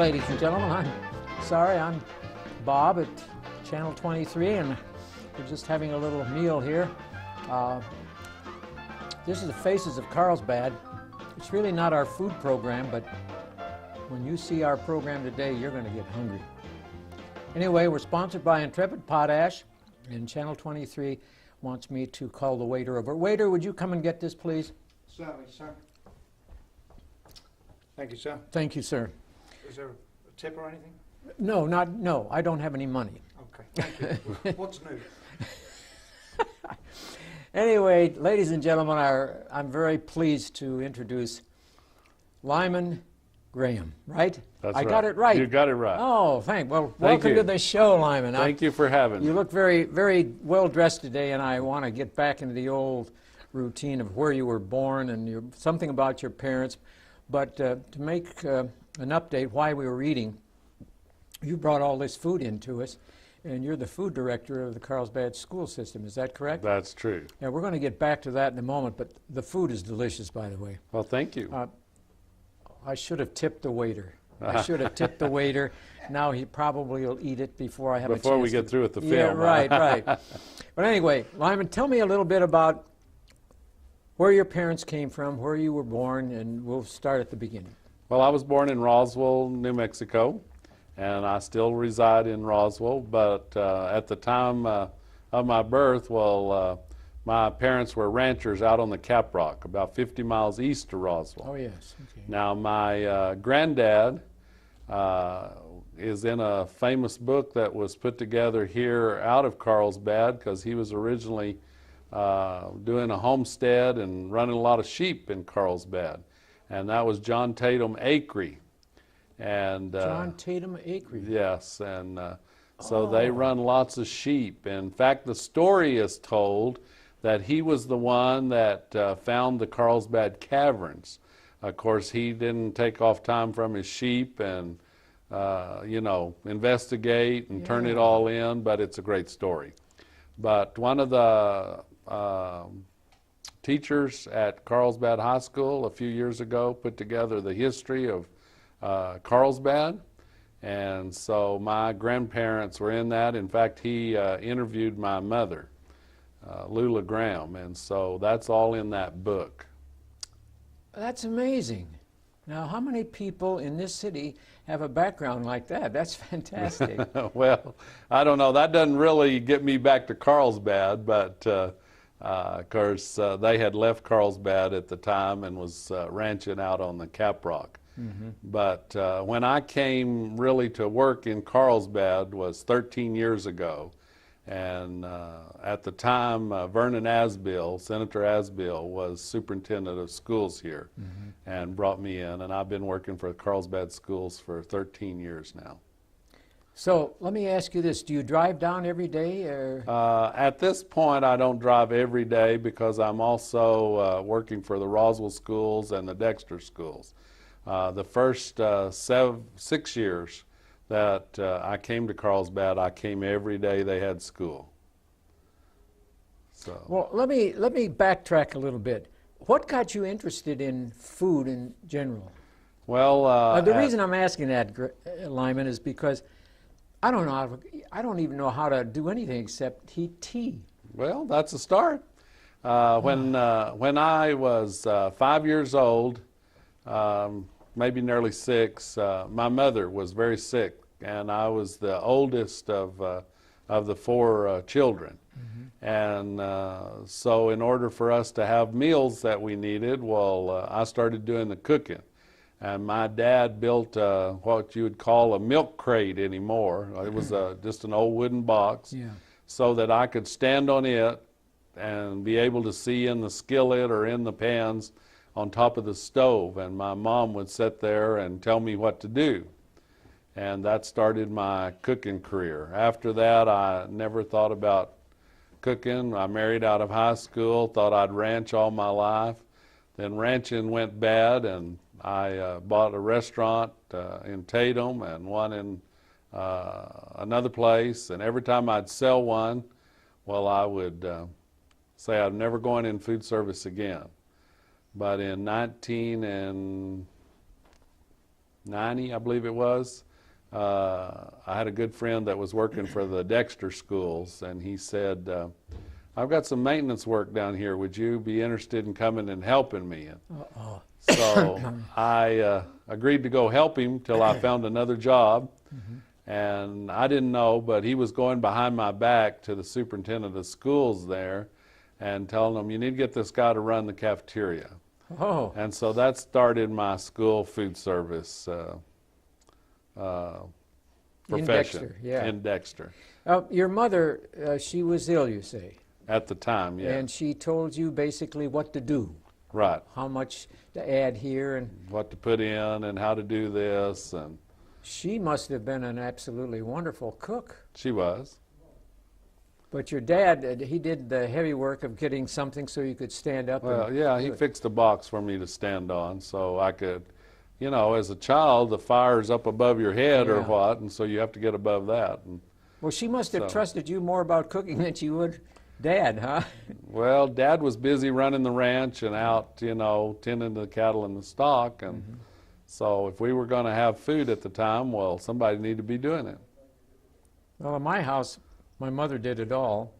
ladies and gentlemen. I'm Bob at Channel 23, and we're just having a little meal here. This is the Faces of Carlsbad. It's really not our food program, but when you see our program today, you're going to get hungry. Anyway, we're sponsored by Intrepid Potash, and Channel 23 wants me to call the waiter over. Waiter, would you come and get this, please? Certainly, sir. Thank you, sir. Thank you, sir. Is there a tip or anything? No, I don't have any money. Okay, thank you. What's new? Anyway, ladies and gentlemen, I'm very pleased to introduce Lyman Graham, right? That's I right. got it right. You got it right. Oh, welcome you. to the show, Lyman. Thank you for having me. You look very, very well dressed today, and I want to get back into the old routine of where you were born and something about your parents. But to make an update why we were eating, you brought all this food in to us, and you're the food director of the Carlsbad school system. Is that correct? That's true. Yeah, we're going to get back to that in a moment, but the food is delicious, by the way. Well, thank you. I should have tipped the waiter. Now he probably will eat it before I have a chance. Before we get through with the film. Yeah, right. But anyway, Lyman, tell me a little bit about where your parents came from, where you were born, and we'll start at the beginning. Well, I was born in Roswell, New Mexico, and I still reside in Roswell, but at the time of my birth, my parents were ranchers out on the Caprock, about 50 miles east of Roswell. Oh, yes. Okay. Now, my granddad is in a famous book that was put together here out of Carlsbad, because he was originally doing a homestead and running a lot of sheep in Carlsbad, and that was John Tatum Acree. And John Tatum Acree. Yes, and so they run lots of sheep. In fact, the story is told that he was the one that found the Carlsbad caverns. Of course, he didn't take off time from his sheep and investigate and turn it all in, but it's a great story. But one of the teachers at Carlsbad High School a few years ago put together the history of Carlsbad, and so my grandparents were in that. In fact, he interviewed my mother, Lyman Graham, and so that's all in that book. That's amazing. Now, how many people in this city have a background like that? That's fantastic. Well, I don't know. That doesn't really get me back to Carlsbad, but of course, they had left Carlsbad at the time and was ranching out on the Caprock. Mm-hmm. But when I came really to work in Carlsbad was 13 years ago. And at the time, Vernon Asbill, Senator Asbill, was superintendent of schools here, mm-hmm. and brought me in. And I've been working for Carlsbad schools for 13 years now. So let me ask you this. Do you drive down every day? Or? At this point, I don't drive every day because I'm also working for the Roswell schools and the Dexter schools. The first 6 years that I came to Carlsbad, I came every day they had school. So. Well, let me backtrack a little bit. What got you interested in food in general? Well, the reason I'm asking that, Lyman, is because I don't even know how to do anything except heat tea. Well, that's a start. When I was 5 years old, maybe nearly 6, my mother was very sick, and I was the oldest of the 4 children. Mm-hmm. And so in order for us to have meals that we needed, I started doing the cooking. And my dad built what you would call a milk crate anymore. It was just an old wooden box, so that I could stand on it and be able to see in the skillet or in the pans on top of the stove. And my mom would sit there and tell me what to do. And that started my cooking career. After that, I never thought about cooking. I married out of high school, thought I'd ranch all my life. Then ranching went bad, and I bought a restaurant in Tatum and one in another place. And every time I'd sell one, I would say I'm never going in food service again. But in 90, I believe it was. I had a good friend that was working for the Dexter schools, and he said, I've got some maintenance work down here. Would you be interested in coming and helping me? Uh-oh. So I agreed to go help him till I found another job. And I didn't know, but he was going behind my back to the superintendent of schools there and telling him, you need to get this guy to run the cafeteria. Oh. And so that started my school food service profession. Dexter, yeah. In Dexter. Your mother, she was ill, you say, At the time, yeah. and she told you basically what to do, Right. how much to add here, and What to put in and how to do this, and she must have been an absolutely wonderful cook. she was. But your dad, he did the heavy work of getting something so you could stand up. Well, and yeah, do he it. fixed a box for me to stand on so I could, you know, as a child, the fire's up above your head or Yeah. what, and so you have to get above that. And, Well, she must have So- trusted you more about cooking than she would Dad, huh? well, Dad was busy running the ranch and out, you know, tending to the cattle and the stock, and so if we were going to have food at the time, well, somebody needed to be doing it. Well, in my house, my mother did it all,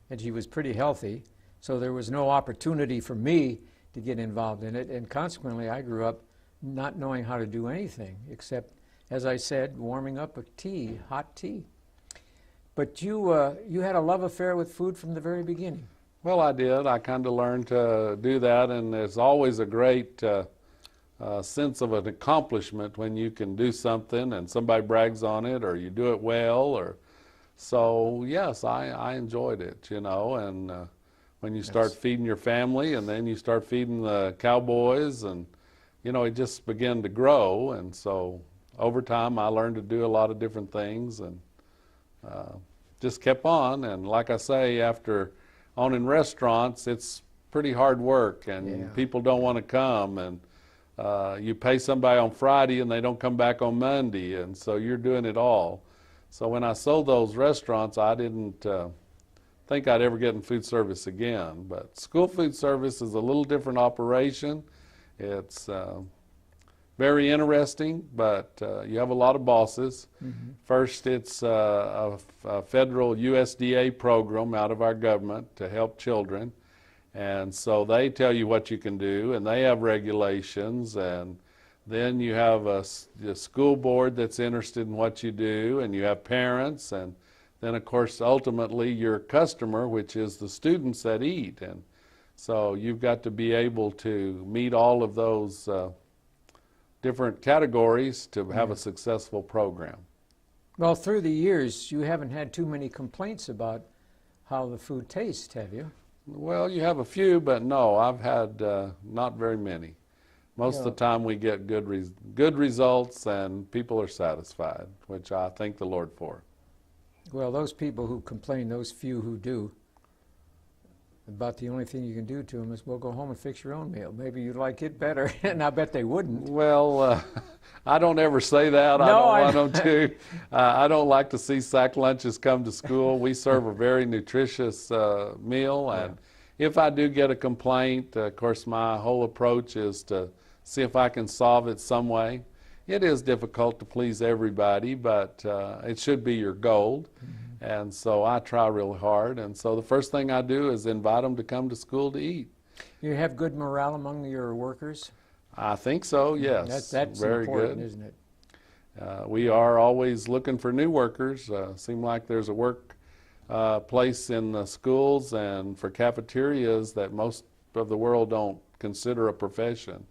and she was pretty healthy, so there was no opportunity for me to get involved in it, and consequently, I grew up not knowing how to do anything except, as I said, warming up a tea, hot tea. But you had a love affair with food from the very beginning. Well, I did. I kind of learned to do that, and there's always a great sense of an accomplishment when you can do something and somebody brags on it, or you do it well, or so. Yes, I enjoyed it, you know. And when you start feeding your family, and then you start feeding the cowboys, and you know, it just began to grow. And so over time, I learned to do a lot of different things, and just kept on. And like I say, after owning restaurants, it's pretty hard work, and Yeah. people don't want to come, and you pay somebody on Friday and they don't come back on Monday, and so you're doing it all. So when I sold those restaurants, I didn't think I'd ever get in food service again. But school food service is a little different operation. It's very interesting, but you have a lot of bosses. First, it's a federal USDA program out of our government to help children. And so they tell you what you can do, and they have regulations. And then you have a school board that's interested in what you do, and you have parents. And then, of course, ultimately your customer, which is the students that eat. And so you've got to be able to meet all of those different categories to have a successful program. Well, through the years, you haven't had too many complaints about how the food tastes, have you? Well, you have a few, but no, I've had not very many. Most of the time we get good results, and people are satisfied, which I thank the Lord for. Well, those people who complain, those few who do, about the only thing you can do to them is, well, go home and fix your own meal. Maybe you'd like it better, and I bet they wouldn't. Well, I don't ever say that. No, I don't want them to. I don't like to see sack lunches come to school. We serve a very nutritious meal, and if I do get a complaint, of course, my whole approach is to see if I can solve it some way. It is difficult to please everybody, but it should be your goal. And so I try really hard. And so the first thing I do is invite them to come to school to eat. You have good morale among your workers? I think so, yes. That's very important, good. isn't it? We are always looking for new workers. Seem like there's a work place in the schools and for cafeterias that most of the world don't consider a profession.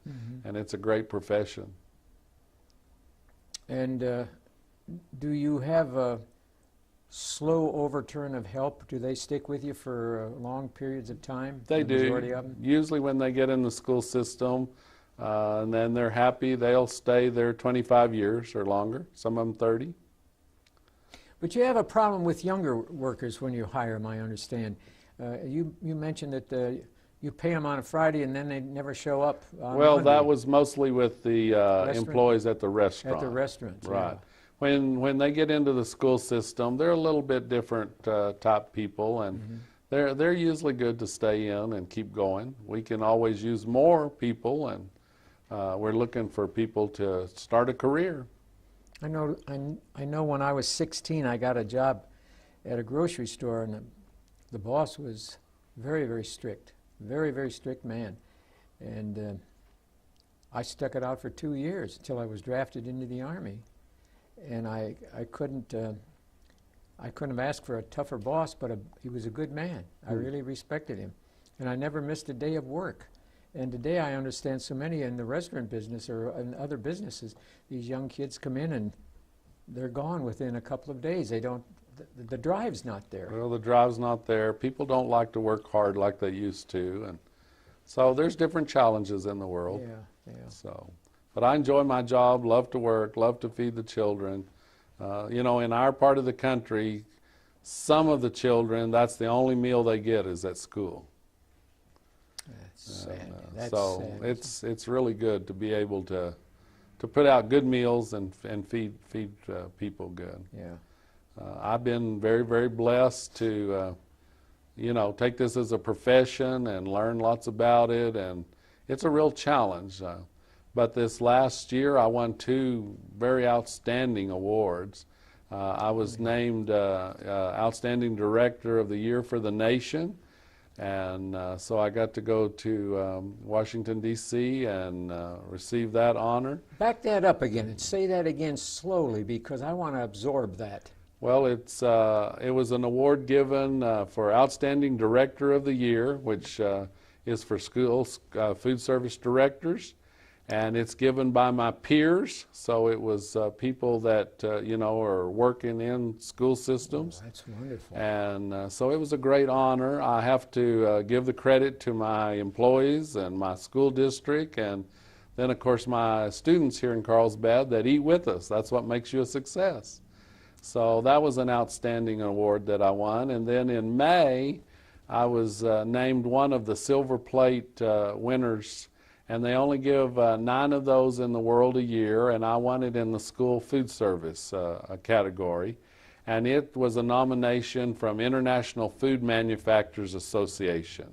And it's a great profession. And do you have a slow overturn of help? Do they stick with you for long periods of time? They the majority do. of them? Usually when they get in the school system, and then they're happy, they'll stay there 25 years or longer, some of them 30. But you have a problem with younger workers when you hire them, I understand. You mentioned that you pay them on a Friday and then they never show up on Well, Monday that was mostly with the employees at the restaurant. at the restaurant. Right. When they get into the school system, they're a little bit different type people, and they're usually good to stay in and keep going. We can always use more people, and we're looking for people to start a career. I know when I was 16, I got a job at a grocery store, and the boss was very, very strict, very strict man. And I stuck it out for 2 years until I was drafted into the Army. And I couldn't have asked for a tougher boss, but he was a good man. I really respected him. And I never missed a day of work. And today I understand so many in the restaurant business or in other businesses, these young kids come in and they're gone within a couple of days. They don't, the drive's not there. Well, the drive's not there. People don't like to work hard like they used to. And so there's different challenges in the world. Yeah. So, but I enjoy my job, love to work, love to feed the children. You know, in our part of the country, some of the children, that's the only meal they get is at school. That's sad. That's So sad. it's really good to be able to put out good meals and feed people good. Yeah. I've been very blessed to you know, take this as a profession and learn lots about it, and it's a real challenge. But this last year I won 2 very outstanding awards. I was named Outstanding Director of the Year for the Nation. And so I got to go to Washington, D.C. and receive that honor. Back that up again and say that again slowly, because I want to absorb that. Well, it was an award given for Outstanding Director of the Year, which is for school food service directors. And it's given by my peers, so it was people that, you know, are working in school systems. Oh, that's wonderful. And so it was a great honor. I have to give the credit to my employees and my school district, and then, of course, my students here in Carlsbad that eat with us. That's what makes you a success. So that was an outstanding award that I won. And then in May, I was named one of the Silver Plate winners. And they only give 9 of those in the world a year, and I won it in the school food service category. And it was a nomination from International Food Manufacturers Association.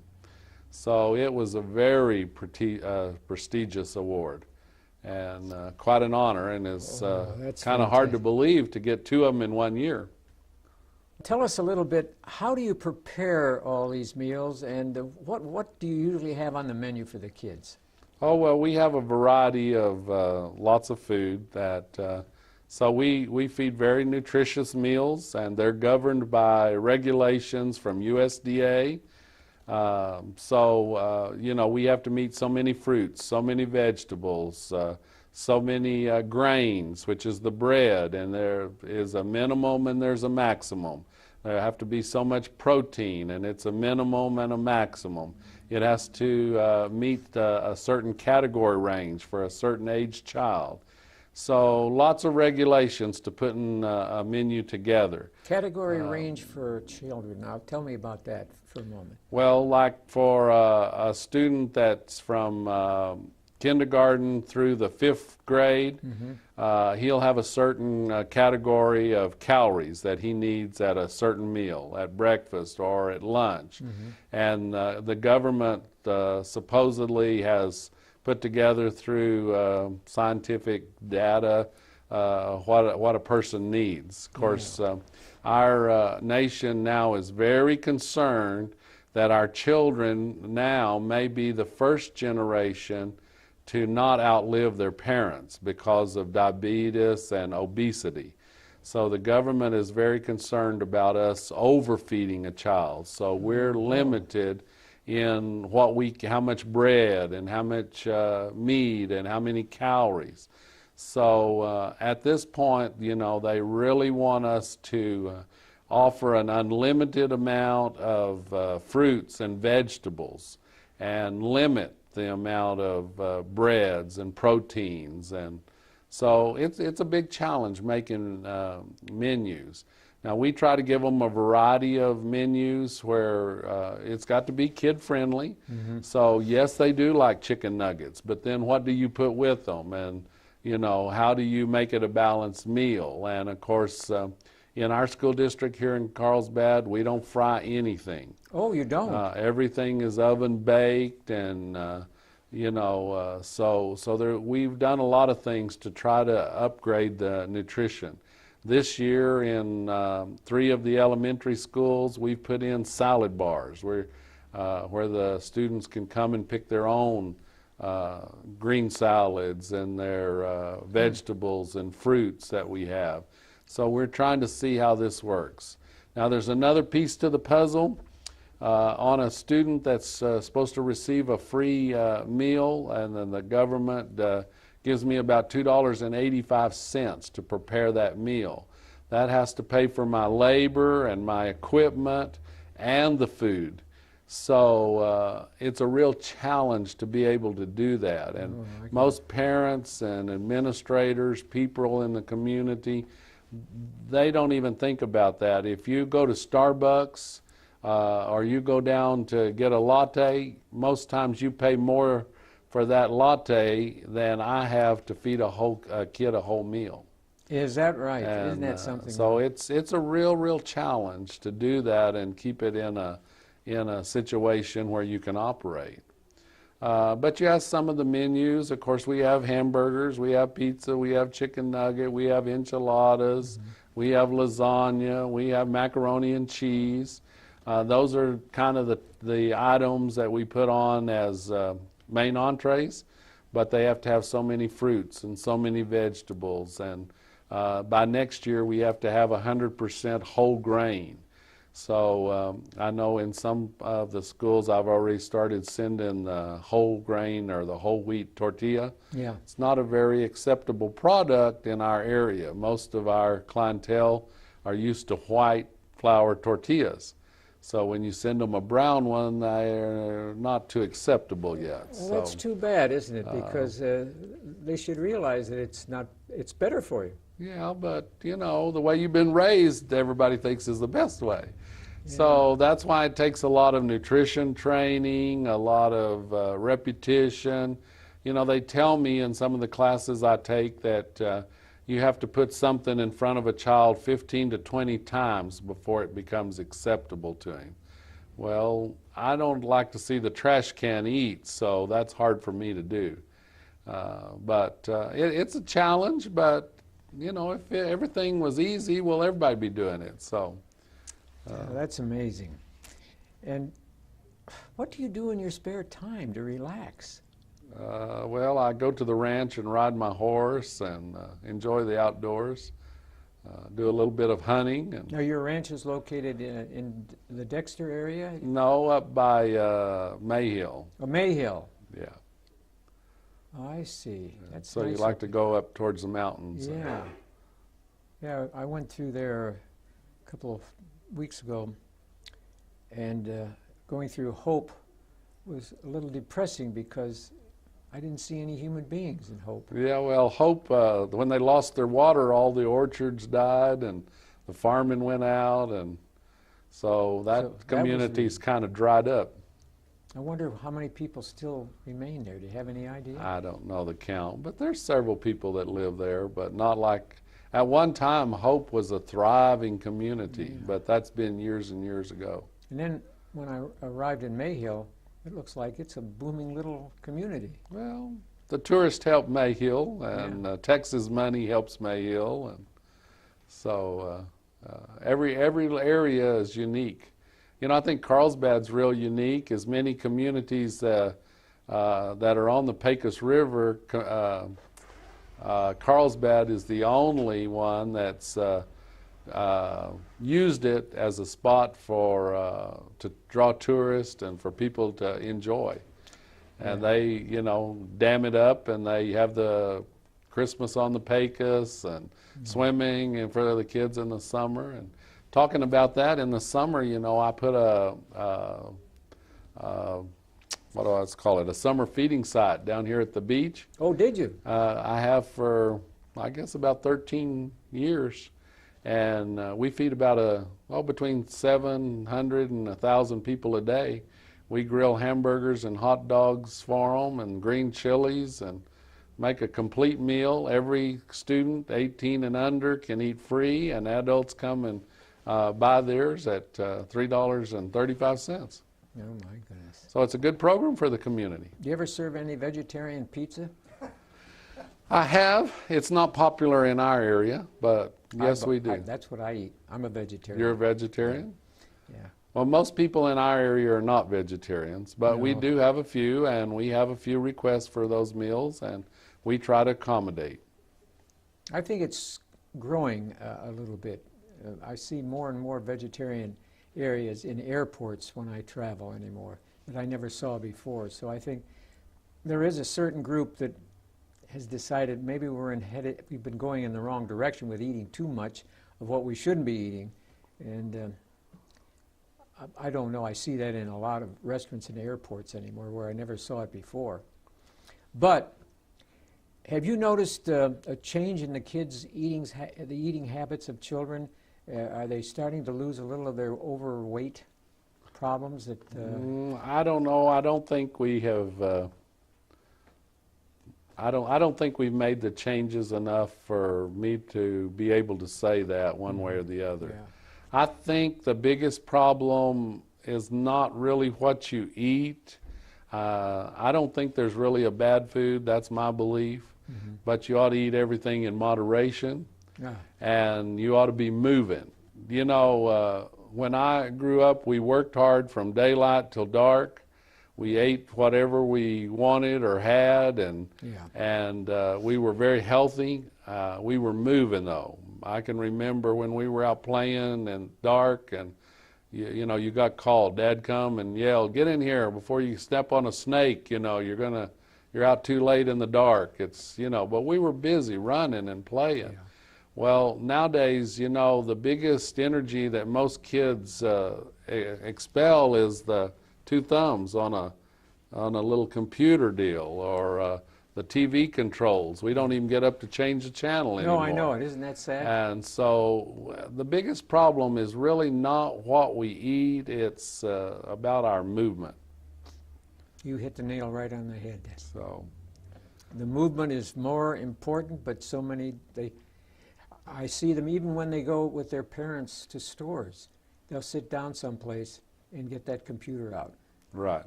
So it was a very prestigious award, and quite an honor, and it's kind of hard to believe to get 2 of them in 1 year. Tell us a little bit, how do you prepare all these meals, and what do you usually have on the menu for the kids? Oh, well, we have a variety of lots of food that, so we feed very nutritious meals, and they're governed by regulations from USDA. You know, we have to meet so many fruits, so many vegetables, so many grains, which is the bread, and there is a minimum and there's a maximum. There have to be so much protein, and it's a minimum and a maximum. It has to meet a certain category range for a certain age child. So lots of regulations to putting a menu together. Category range for children. Now tell me about that for a moment. Well, like for a student that's from kindergarten through the 5th grade, he'll have a certain category of calories that he needs at a certain meal, at breakfast or at lunch. And the government supposedly has put together through scientific data what a person needs. Of course, our nation now is very concerned that our children now may be the first generation to not outlive their parents because of diabetes and obesity. So the government is very concerned about us overfeeding a child. So we're limited in how much bread and how much meat and how many calories. So at this point, you know, they really want us to offer an unlimited amount of fruits and vegetables and limit the amount of breads and proteins. And so it's a big challenge making menus. Now we try to give them a variety of menus where it's got to be kid friendly. So yes, they do like chicken nuggets, but then what do you put with them? And you know, how do you make it a balanced meal? And of course, in our school district here in Carlsbad, we don't fry anything. Oh, you don't? Everything is oven baked, and So we've done a lot of things to try to upgrade the nutrition. This year in 3 of the elementary schools, we've put in salad bars where the students can come and pick their own green salads and their vegetables and fruits that we have. So we're trying to see how this works. Now there's another piece to the puzzle. On a student that's supposed to receive a free meal, and then the government gives me about $2.85 to prepare that meal. That has to pay for my labor and my equipment and the food. So it's a real challenge to be able to do that. And most parents and administrators, people in the community, they don't even think about that. If you go to Starbucks or you go down to get a latte, most times you pay more for that latte than I have to feed a kid a whole meal. Is that right? And, Isn't that something? So it's a real challenge to do that and keep it in a situation where you can operate. But you have some of the menus. Of course, we have hamburgers, we have pizza, we have chicken nugget, we have enchiladas, we have lasagna, we have macaroni and cheese. Those are kind of the items that we put on as main entrees, but they have to have so many fruits and so many vegetables. And by next year, we have to have 100% whole grain. So I know in some of the schools I've already started sending the whole grain or the whole wheat tortilla. Yeah. It's not a very acceptable product in our area. Most of our clientele are used to white flour tortillas. So when you send them a brown one, they're not too acceptable yet. Well, that's too bad, isn't it? Because they should realize that it's better for you. Yeah, but the way you've been raised, everybody thinks is the best way. Yeah. So that's why it takes a lot of nutrition training, a lot of repetition. They tell me in some of the classes I take that you have to put something in front of a child 15 to 20 times before it becomes acceptable to him. Well, I don't like to see the trash can eat, so that's hard for me to do. But it's a challenge, but if everything was easy, well, everybody'd be doing it. So that's amazing. And what do you do in your spare time to relax? Well, I go to the ranch and ride my horse and enjoy the outdoors. Do a little bit of hunting. And now, your ranch is located in the Dexter area? No, up by Mayhill. Oh, Mayhill. Yeah. Oh, I see. That's so nice. You like to go up towards the mountains. Yeah. Yeah, I went through there a couple of weeks ago, and going through Hope was a little depressing because I didn't see any human beings in Hope. Yeah, well, Hope, when they lost their water, all the orchards died and the farming went out, and so that community's kind of dried up. I wonder how many people still remain there. Do you have any idea? I don't know the count, but there's several people that live there, but not like, at one time, Hope was a thriving community, but that's been years and years ago. And then when I arrived in Mayhill, it looks like it's a booming little community. Well, the tourists help Mayhill, and Texas money helps Mayhill, and so every area is unique. I think Carlsbad's real unique. As many communities that are on the Pecos River, Carlsbad is the only one that's used it as a spot for to draw tourists and for people to enjoy. And they, dam it up, and they have the Christmas on the Pecos and swimming and for the kids in the summer. And talking about that, in the summer, I put what do I call it, a summer feeding site down here at the beach. Oh, did you? I have for, I guess, about 13 years. And we feed about between 700 and 1,000 people a day. We grill hamburgers and hot dogs for them and green chilies and make a complete meal. Every student 18 and under can eat free, and adults come and buy theirs at $3.35. Oh, my goodness. So it's a good program for the community. Do you ever serve any vegetarian pizza? I have. It's not popular in our area, but yes, we do. That's what I eat. I'm a vegetarian. You're a vegetarian? Yeah. Well, most people in our area are not vegetarians, but we No. do have a few, and we have a few requests for those meals, and we try to accommodate. I think it's growing a little bit. I see more and more vegetarian areas in airports when I travel anymore that I never saw before. So I think there is a certain group that has decided maybe we've been going in the wrong direction with eating too much of what we shouldn't be eating. And I don't know, I see that in a lot of restaurants and airports anymore where I never saw it before. But have you noticed a change in the kids' the eating habits of children? Are they starting to lose a little of their overweight problems? That I don't know. I don't think we have. I don't think we've made the changes enough for me to be able to say that one way or the other. Yeah. I think the biggest problem is not really what you eat. I don't think there's really a bad food. That's my belief. Mm-hmm. But you ought to eat everything in moderation, Yeah. and you ought to be moving. You know, when I grew up, we worked hard from daylight till dark. We ate whatever we wanted or had, and we were very healthy. We were moving, though. I can remember when we were out playing in dark, and you know, you got called. Dad come and yelled, "Get in here before you step on a snake. You know, you're out too late in the dark." It's, you know, but we were busy running and playing. Yeah. Well, nowadays, you know, the biggest energy that most kids expel is the two thumbs on a little computer deal, or the TV controls. We don't even get up to change the channel anymore. No, I know it. Isn't that sad? And so the biggest problem is really not what we eat, it's about our movement. You hit the nail right on the head. So The movement is more important, but I see them even when they go with their parents to stores. They'll sit down someplace and get that computer out. right.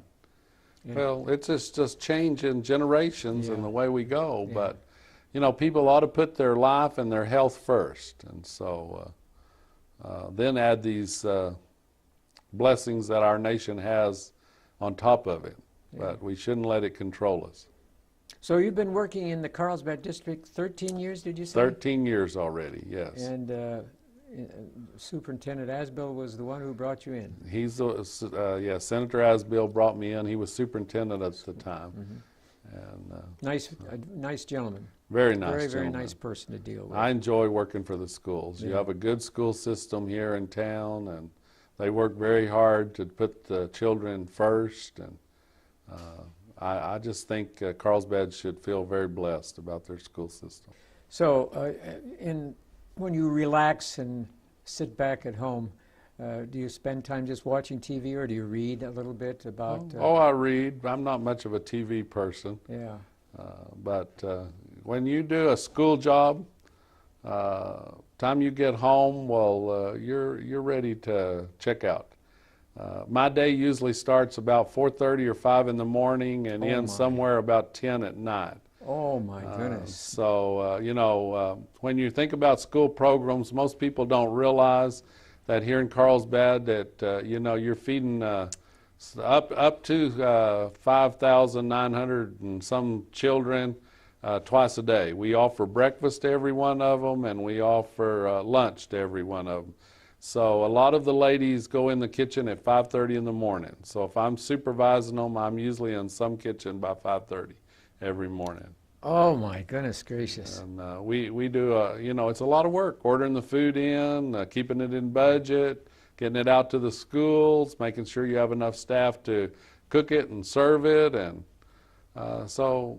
And Well, it's just changing generations and Yeah. the way we go. Yeah. But, you know, people ought to put their life and their health first. And so then add these blessings that our nation has on top of it. But we shouldn't let it control us. So you've been working in the Carlsbad district 13 years, did you say? 13 years already, yes. And Superintendent Asbill was the one who brought you in. He's yeah, Senator Asbill brought me in. He was superintendent at the time. Mm-hmm. And Nice gentleman. very nice Very gentleman. nice person to deal with. I enjoy working for the schools. You Yeah. have a good school system here in town, and they work very hard to put the children first. And I just think Carlsbad should feel very blessed about their school system. So when you relax and sit back at home, do you spend time just watching TV, or do you read a little bit about... I read. I'm not much of a TV person. Yeah. But when you do a school job, time you get home, well, you're ready to check out. My day usually starts about 4:30 or 5 in the morning and Oh, ends my. somewhere about 10 at night. Oh, my goodness. So, you know, when you think about school programs, most people don't realize that here in Carlsbad that, you know, you're feeding up to 5,900 and some children twice a day. We offer breakfast to every one of them, and we offer lunch to every one of them. So a lot of the ladies go in the kitchen at 5:30 in the morning. So if I'm supervising them, I'm usually in some kitchen by 5:30 every morning. Oh, my goodness gracious. And we do, you know, it's a lot of work, ordering the food in, keeping it in budget, getting it out to the schools, making sure you have enough staff to cook it and serve it. And so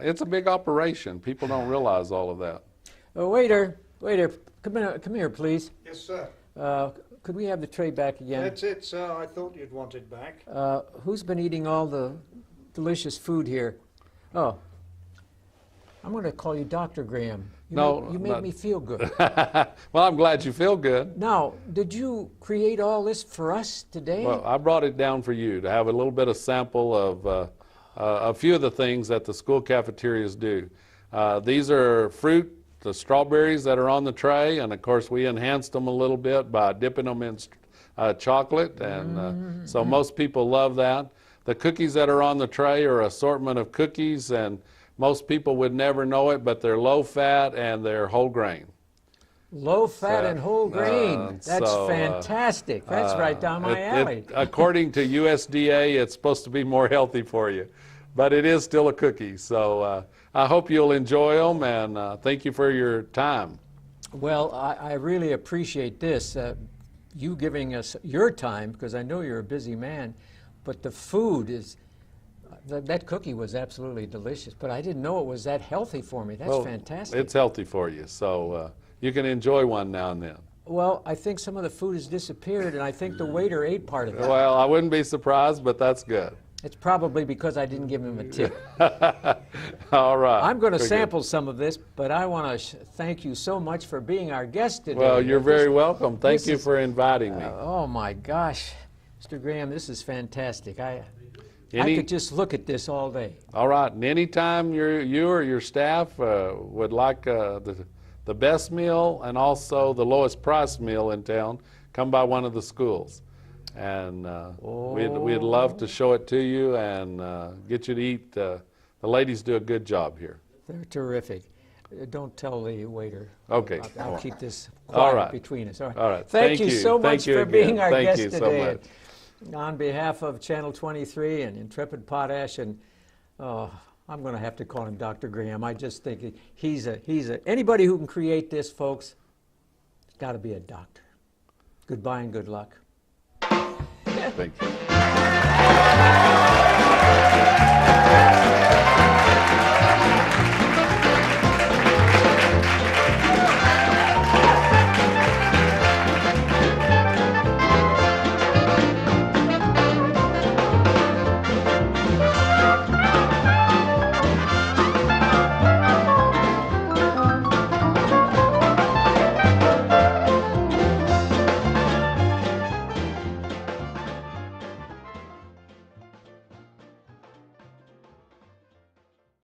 it's a big operation. People don't realize all of that. Waiter, come here, please. Yes, sir. Could we have the tray back again? That's it, sir. I thought you'd want it back. Who's been eating all the delicious food here? Oh, I'm going to call you Dr. Graham. You make me feel good. Well, I'm glad you feel good. Now, did you create all this for us today? Well, I brought it down for you to have a little bit of sample of a few of the things that the school cafeterias do. These are fruit, the strawberries that are on the tray, and of course we enhanced them a little bit by dipping them in chocolate, and so most people love that. The cookies that are on the tray are an assortment of cookies, and most people would never know it, but they're low fat and they're whole grain. Low fat and whole grain. That's fantastic. That's right down my alley. According to USDA, it's supposed to be more healthy for you, but it is still a cookie. So I hope you'll enjoy them, and thank you for your time. Well, I really appreciate this, you giving us your time, because I know you're a busy man, but the food is, that cookie was absolutely delicious, but I didn't know it was that healthy for me. That's fantastic. It's healthy for you, so you can enjoy one now and then. Well, I think some of the food has disappeared, and I think the waiter ate part of it. Well, I wouldn't be surprised, but that's good. It's probably because I didn't give him a tip. All right. I'm going to sample some of this, but I want to thank you so much for being our guest today. Well, you're very welcome. Thank you for inviting me. Oh, my gosh. Mr. Graham, this is fantastic. I could just look at this all day. All right. And anytime you or your staff would like the best meal and also the lowest price meal in town, come by one of the schools. And we'd love to show it to you and get you to eat. The ladies do a good job here. They're terrific. Don't tell the waiter. Okay. I'll keep this quiet between us. All right. Thank you so much for being our guest today. So much. On behalf of Channel 23 and Intrepid Potash, and I'm going to have to call him Dr. Graham. I just think anybody who can create this, folks, has got to be a doctor. Goodbye and good luck. Thank you.